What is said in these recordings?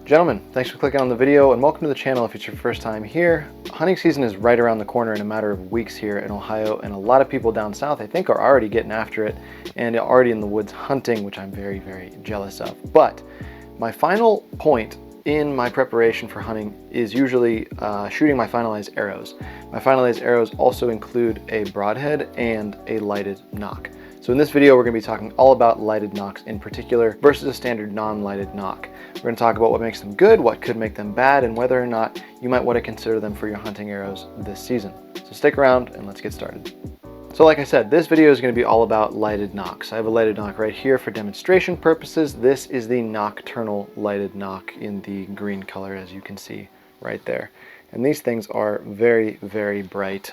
Gentlemen, thanks for clicking on the video and welcome to the channel if it's your first time here. Hunting season is right around the corner in a matter of weeks here in Ohio, and a lot of people down south I think are already getting after it and already in the woods hunting, which I'm very, very jealous of. But my final point in my preparation for hunting is usually shooting my finalized arrows. My finalized arrows also include a broadhead and a lighted nock. So in this video, we're going to be talking all about lighted nocks in particular versus a standard non-lighted nock. We're going to talk about what makes them good, what could make them bad, and whether or not you might want to consider them for your hunting arrows this season. So stick around and let's get started. So like I said, this video is going to be all about lighted nocks. I have a lighted nock right here for demonstration purposes. This is the nocturnal lighted nock in the green color, as you can see right there. And these things are very, very bright.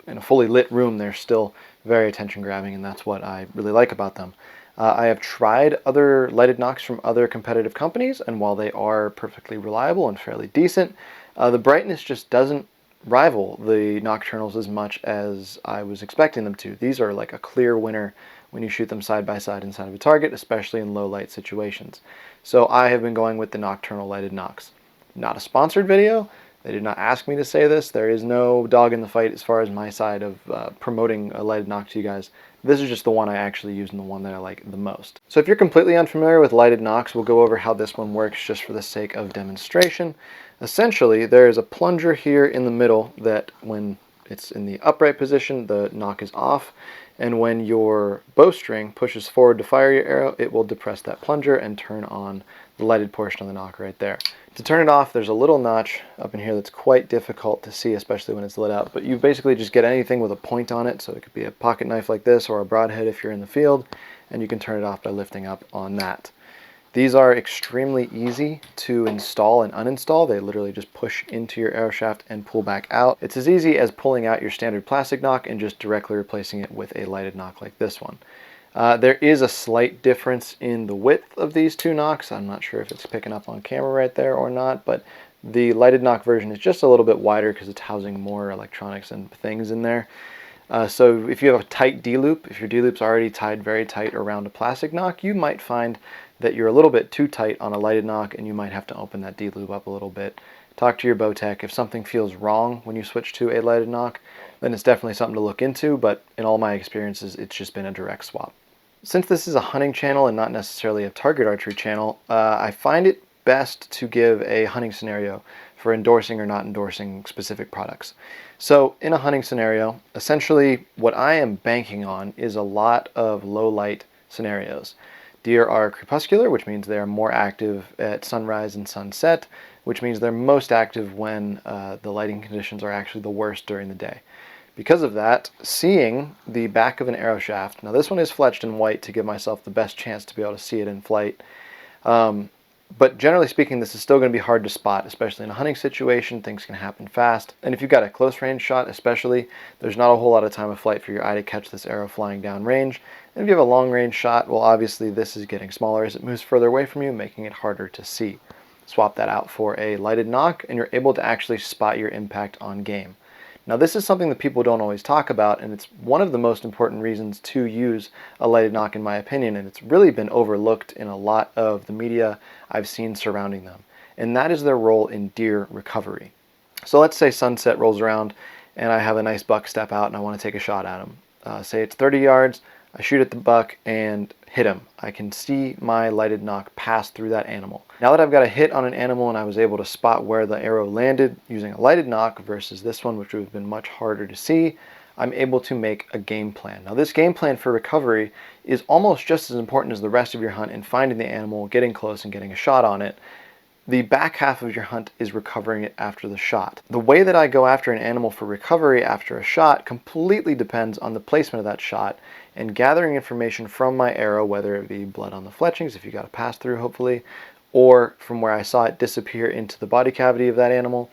In a fully lit room, they're still very attention grabbing, and that's what I really like about them. I have tried other lighted nocks from other competitive companies, and while they are perfectly reliable and fairly decent, the brightness just doesn't rival the nocturnals as much as I was expecting them to. These are like a clear winner when you shoot them side by side inside of a target, especially in low light situations. So I have been going with the nocturnal lighted nocks. Not a sponsored video. They did not ask me to say this. There is no dog in the fight as far as my side of promoting a lighted nock to you guys. This is just the one I actually use and the one that I like the most. So if you're completely unfamiliar with lighted nocks, we'll go over how this one works just for the sake of demonstration. Essentially, there is a plunger here in the middle that when it's in the upright position, the nock is off. And when your bowstring pushes forward to fire your arrow, it will depress that plunger and turn on the lighted portion of the nock right there. To turn it off, there's a little notch up in here that's quite difficult to see, especially when it's lit up. But you basically just get anything with a point on it, so it could be a pocket knife like this or a broadhead if you're in the field, and you can turn it off by lifting up on that. These are extremely easy to install and uninstall. They literally just push into your arrow shaft and pull back out. It's as easy as pulling out your standard plastic nock and just directly replacing it with a lighted nock like this one. There is a slight difference in the width of these two nocks. I'm not sure if it's picking up on camera right there or not, but the lighted nock version is just a little bit wider because it's housing more electronics and things in there. So if you have a tight D-loop, if your D-loop's already tied very tight around a plastic nock, you might find that you're a little bit too tight on a lighted nock and you might have to open that D-loop up a little bit. Talk to your bow tech. If something feels wrong when you switch to a lighted nock, then it's definitely something to look into, but in all my experiences, it's just been a direct swap. Since this is a hunting channel and not necessarily a target archery channel, I find it best to give a hunting scenario for endorsing or not endorsing specific products. So in a hunting scenario, essentially what I am banking on is a lot of low light scenarios. Deer are crepuscular, which means they are more active at sunrise and sunset, which means they're most active when the lighting conditions are actually the worst during the day. Because of that, seeing the back of an arrow shaft, now this one is fletched in white to give myself the best chance to be able to see it in flight, but generally speaking, this is still going to be hard to spot, especially in a hunting situation. Things can happen fast, and if you've got a close range shot especially, there's not a whole lot of time of flight for your eye to catch this arrow flying down range. And if you have a long range shot, well obviously this is getting smaller as it moves further away from you, making it harder to see. Swap that out for a lighted nock and you're able to actually spot your impact on game. Now this is something that people don't always talk about, and it's one of the most important reasons to use a lighted nock in my opinion, and it's really been overlooked in a lot of the media I've seen surrounding them, and that is their role in deer recovery. So let's say sunset rolls around and I have a nice buck step out and I want to take a shot at him. Say it's 30 yards, I shoot at the buck and hit him. I can see my lighted nock pass through that animal. Now that I've got a hit on an animal and I was able to spot where the arrow landed using a lighted nock versus this one, which would have been much harder to see, I'm able to make a game plan. Now this game plan for recovery is almost just as important as the rest of your hunt in finding the animal, getting close and getting a shot on it. The back half of your hunt is recovering it after the shot. The way that I go after an animal for recovery after a shot completely depends on the placement of that shot and gathering information from my arrow, whether it be blood on the fletchings, if you got a pass through hopefully, or from where I saw it disappear into the body cavity of that animal.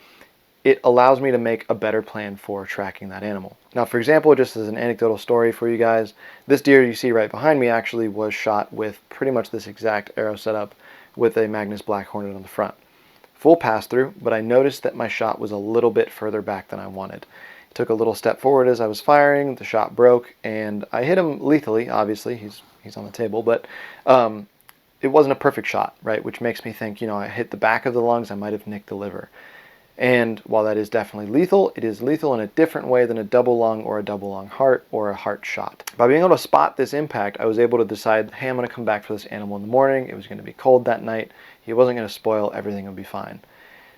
It allows me to make a better plan for tracking that animal. Now, for example, just as an anecdotal story for you guys, this deer you see right behind me actually was shot with pretty much this exact arrow setup with a Magnus Black Hornet on the front. Full pass through, but I noticed that my shot was a little bit further back than I wanted. It took a little step forward as I was firing, the shot broke, and I hit him lethally, obviously, he's on the table, but it wasn't a perfect shot, right? Which makes me think, you know, I hit the back of the lungs, I might have nicked the liver. And while that is definitely lethal, it is lethal in a different way than a double lung or a double lung heart or a heart shot. By being able to spot this impact, I was able to decide, hey, I'm going to come back for this animal in the morning. It was going to be cold that night. He wasn't going to spoil. Everything would be fine.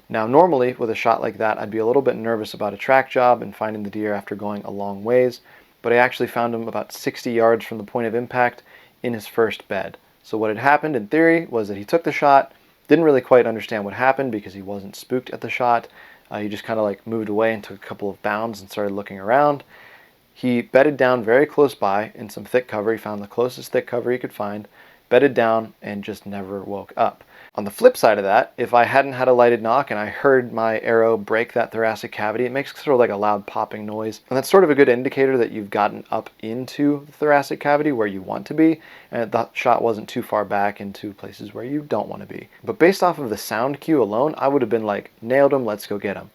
Now, normally with a shot like that, I'd be a little bit nervous about a track job and finding the deer after going a long ways, but I actually found him about 60 yards from the point of impact in his first bed. So what had happened in theory was that he took the shot, didn't really quite understand what happened because he wasn't spooked at the shot. He just kind of like moved away and took a couple of bounds and started looking around. He bedded down very close by in some thick cover. He found the closest thick cover he could find, bedded down, and just never woke up. On the flip side of that, if I hadn't had a lighted nock and I heard my arrow break that thoracic cavity, it makes sort of like a loud popping noise. And that's sort of a good indicator that you've gotten up into the thoracic cavity where you want to be, and the shot wasn't too far back into places where you don't want to be. But based off of the sound cue alone, I would have been like, nailed him, let's go get him.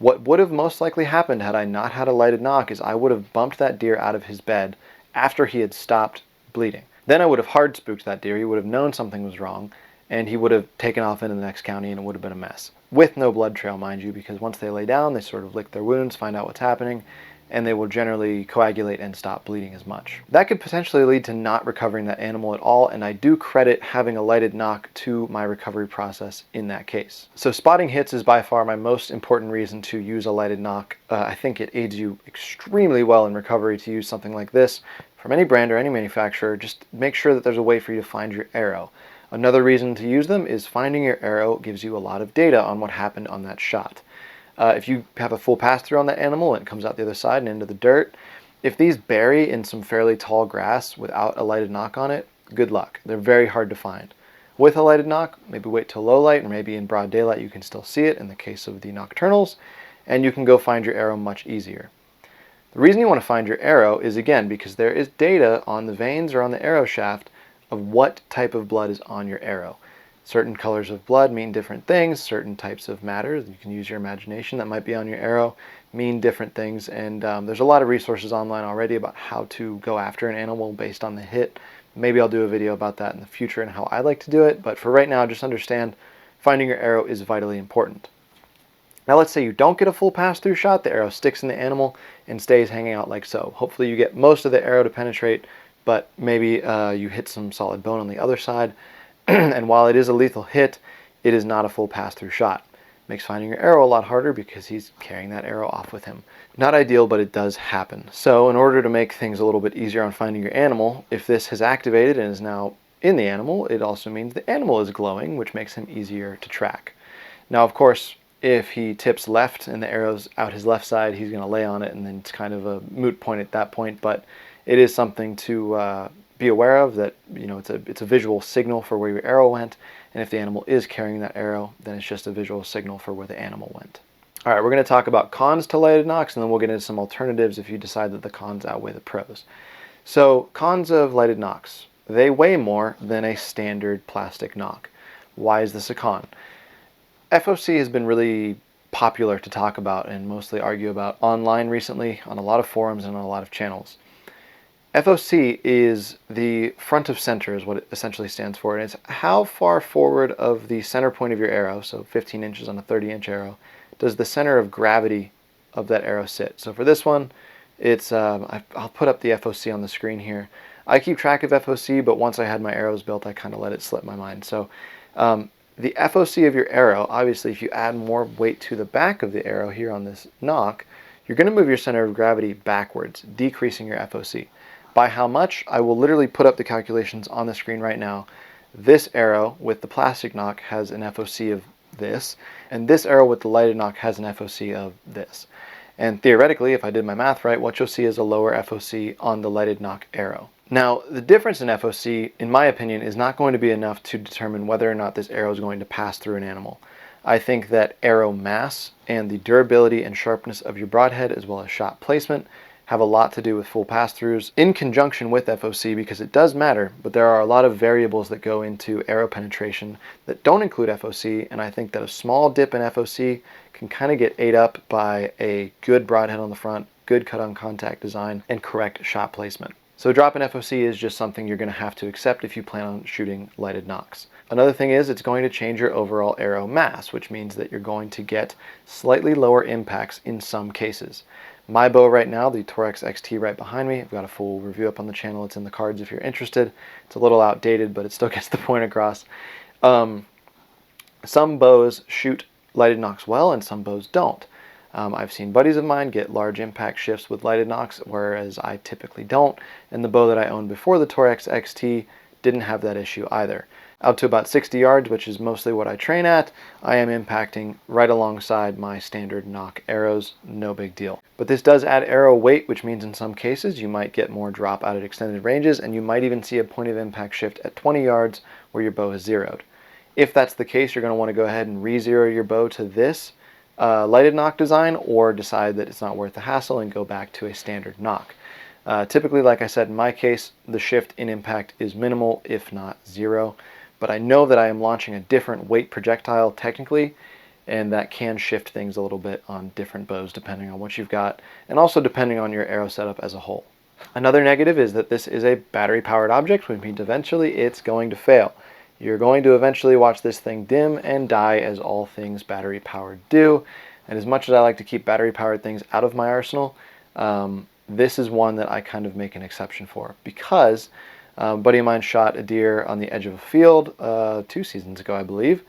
What would have most likely happened had I not had a lighted nock is I would have bumped that deer out of his bed after he had stopped bleeding. Then I would have hard spooked that deer. He would have known something was wrong, and he would have taken off into the next county, and it would have been a mess. With no blood trail, mind you, because once they lay down, they sort of lick their wounds, find out what's happening, and they will generally coagulate and stop bleeding as much. That could potentially lead to not recovering that animal at all, and I do credit having a lighted nock to my recovery process in that case. So spotting hits is by far my most important reason to use a lighted nock. I think it aids you extremely well in recovery to use something like this from any brand or any manufacturer. Just make sure that there's a way for you to find your arrow. Another reason to use them is finding your arrow gives you a lot of data on what happened on that shot. If you have a full pass-through on that animal and it comes out the other side and into the dirt, if these bury in some fairly tall grass without a lighted nock on it, good luck. They're very hard to find. With a lighted nock, maybe wait till low light, or maybe in broad daylight you can still see it in the case of the nocturnals, and you can go find your arrow much easier. The reason you want to find your arrow is, again, because there is data on the veins or on the arrow shaft of what type of blood is on your arrow. Certain colors of blood mean different things. Certain types of matter, you can use your imagination, that might be on your arrow, mean different things. And there's a lot of resources online already about how to go after an animal based on the hit. Maybe I'll do a video about that in the future and how I like to do it. But for right now, just understand finding your arrow is vitally important. Now let's say you don't get a full pass-through shot. The arrow sticks in the animal and stays hanging out like so. Hopefully you get most of the arrow to penetrate, but maybe you hit some solid bone on the other side. And while it is a lethal hit, it is not a full pass-through shot. Makes finding your arrow a lot harder because he's carrying that arrow off with him. Not ideal, but it does happen. So in order to make things a little bit easier on finding your animal, if this has activated and is now in the animal, it also means the animal is glowing, which makes him easier to track. Now, of course, if he tips left and the arrow's out his left side, he's going to lay on it, and then it's kind of a moot point at that point. But it is something to be aware of, that it's a visual signal for where your arrow went, and if the animal is carrying that arrow, then it's just a visual signal for where the animal went. All right, we're going to talk about cons to lighted nocks, and then we'll get into some alternatives if you decide that the cons outweigh the pros. So cons of lighted nocks: they weigh more than a standard plastic nock. Why is this a con? FOC has been really popular to talk about and mostly argue about online recently on a lot of forums and on a lot of channels. FOC is the front of center is what it essentially stands for, and it's how far forward of the center point of your arrow, so 15 inches on a 30-inch arrow, does the center of gravity of that arrow sit. So for this one, it's I'll put up the FOC on the screen here. I keep track of FOC, but once I had my arrows built, I kind of let it slip my mind. So the FOC of your arrow, obviously if you add more weight to the back of the arrow here on this nock, you're going to move your center of gravity backwards, decreasing your FOC. By how much? I will literally put up the calculations on the screen right now. This arrow with the plastic nock has an FOC of this, and this arrow with the lighted nock has an FOC of this. And theoretically, if I did my math right, what you'll see is a lower FOC on the lighted nock arrow. Now, the difference in FOC, in my opinion, is not going to be enough to determine whether or not this arrow is going to pass through an animal. I think that arrow mass and the durability and sharpness of your broadhead, as well as shot placement, have a lot to do with full pass-throughs in conjunction with FOC, because it does matter, but there are a lot of variables that go into arrow penetration that don't include FOC, and I think that a small dip in FOC can kind of get ate up by a good broadhead on the front, good cut-on contact design, and correct shot placement. So a drop in FOC is just something you're going to have to accept if you plan on shooting lighted nocks. Another thing is it's going to change your overall arrow mass, which means that you're going to get slightly lower impacts in some cases. My bow right now, the Torex XT right behind me, I've got a full review up on the channel. It's in the cards if you're interested. It's a little outdated, but it still gets the point across. Some bows shoot lighted nocks well and some bows don't. I've seen buddies of mine get large impact shifts with lighted nocks, whereas I typically don't, and the bow that I owned before the Torex XT didn't have that issue either. Out to about 60 yards, which is mostly what I train at, I am impacting right alongside my standard nock arrows, no big deal. But this does add arrow weight, which means in some cases you might get more drop out at extended ranges, and you might even see a point of impact shift at 20 yards where your bow is zeroed. If that's the case, you're going to want to go ahead and re-zero your bow to this lighted nock design, or decide that it's not worth the hassle and go back to a standard nock. Typically, like I said, in my case, the shift in impact is minimal, if not zero, but I know that I am launching a different weight projectile technically, and that can shift things a little bit on different bows depending on what you've got, and also depending on your arrow setup as a whole. Another negative is that this is a battery-powered object, which means eventually it's going to fail. You're going to eventually watch this thing dim and die, as all things battery-powered do. And as much as I like to keep battery-powered things out of my arsenal, this is one that I kind of make an exception for, because a buddy of mine shot a deer on the edge of a field 2 seasons ago, I believe,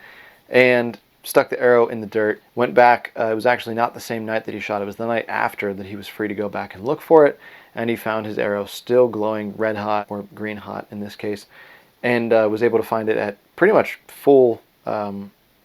and stuck the arrow in the dirt, went back. It was actually not the same night that he shot. It was the night after that he was free to go back and look for it, and he found his arrow still glowing red hot, or green hot in this case, and was able to find it at pretty much full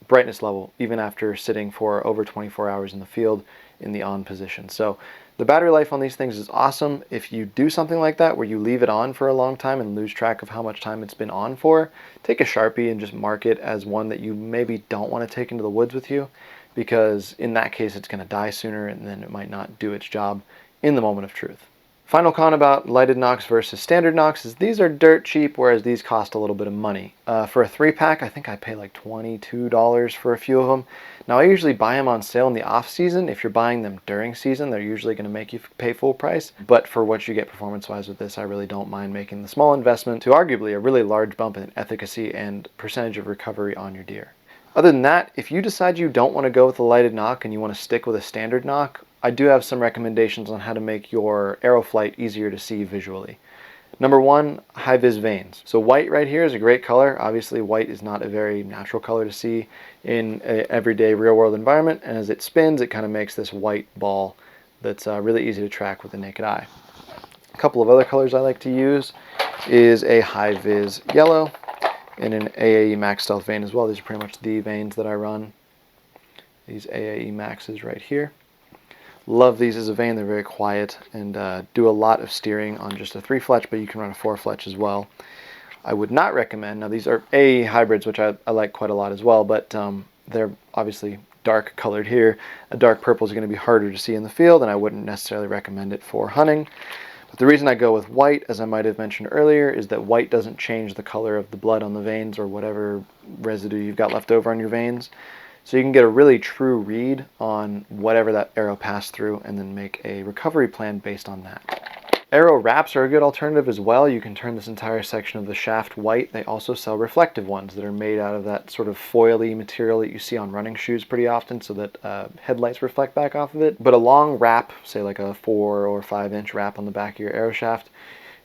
brightness level, even after sitting for over 24 hours in the field in the on position. So the battery life on these things is awesome. If you do something like that where you leave it on for a long time and lose track of how much time it's been on for, take a Sharpie and just mark it as one that you maybe don't want to take into the woods with you, because in that case it's going to die sooner, and then it might not do its job in the moment of truth. Final con about lighted nocks versus standard nocks is these are dirt cheap, whereas these cost a little bit of money. For a 3-pack, I think I pay like $22 for a few of them. Now I usually buy them on sale in the off season. If you're buying them during season, they're usually going to make you pay full price. But for what you get performance-wise with this, I really don't mind making the small investment to arguably a really large bump in efficacy and percentage of recovery on your deer. Other than that, if you decide you don't want to go with a lighted nock and you want to stick with a standard nock, I do have some recommendations on how to make your arrow flight easier to see visually. Number 1, high-vis vanes. So white right here is a great color. Obviously white is not a very natural color to see in an everyday real-world environment, and as it spins it kind of makes this white ball that's really easy to track with the naked eye. A couple of other colors I like to use is a high-vis yellow and an AAE Max Stealth vane as well. These are pretty much the vanes that I run. These AAE Maxes right here. Love these as a vane. They're very quiet and do a lot of steering on just a 3-fletch, but you can run a 4-fletch as well. I would not recommend, now these are AAE hybrids, which I like quite a lot as well, but they're obviously dark colored here. A dark purple is going to be harder to see in the field, and I wouldn't necessarily recommend it for hunting. But the reason I go with white, as I might have mentioned earlier, is that white doesn't change the color of the blood on the veins or whatever residue you've got left over on your veins. So you can get a really true read on whatever that arrow passed through and then make a recovery plan based on that. Arrow wraps are a good alternative as well. You can turn this entire section of the shaft white. They also sell reflective ones that are made out of that sort of foily material that you see on running shoes pretty often, so that headlights reflect back off of it. But a long wrap, say like a 4 or 5 inch wrap on the back of your arrow shaft,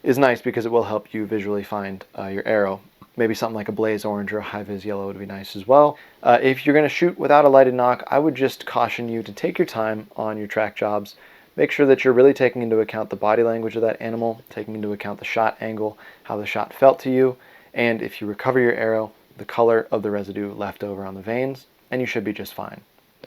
is nice because it will help you visually find your arrow. Maybe something like a blaze orange or a high-vis yellow would be nice as well. If you're going to shoot without a lighted nock, I would just caution you to take your time on your track jobs. Make sure that you're really taking into account the body language of that animal, taking into account the shot angle, how the shot felt to you, and if you recover your arrow, the color of the residue left over on the veins, and you should be just fine.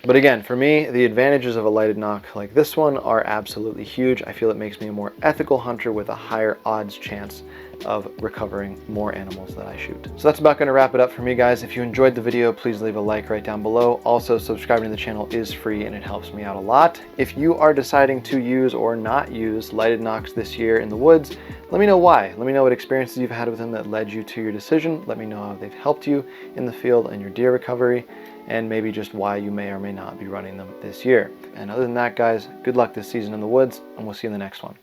But again, for me, the advantages of a lighted nock like this one are absolutely huge. I feel it makes me a more ethical hunter with a higher odds chance of recovering more animals that I shoot. So that's about going to wrap it up for me, guys. If you enjoyed the video, please leave a like right down below. Also, subscribing to the channel is free and it helps me out a lot. If you are deciding to use or not use lighted nocks this year in the woods, let me know why. Let me know what experiences you've had with them that led you to your decision. Let me know how they've helped you in the field and your deer recovery, and maybe just why you may or may not be running them this year. And other than that, guys, good luck this season in the woods, and we'll see you in the next one.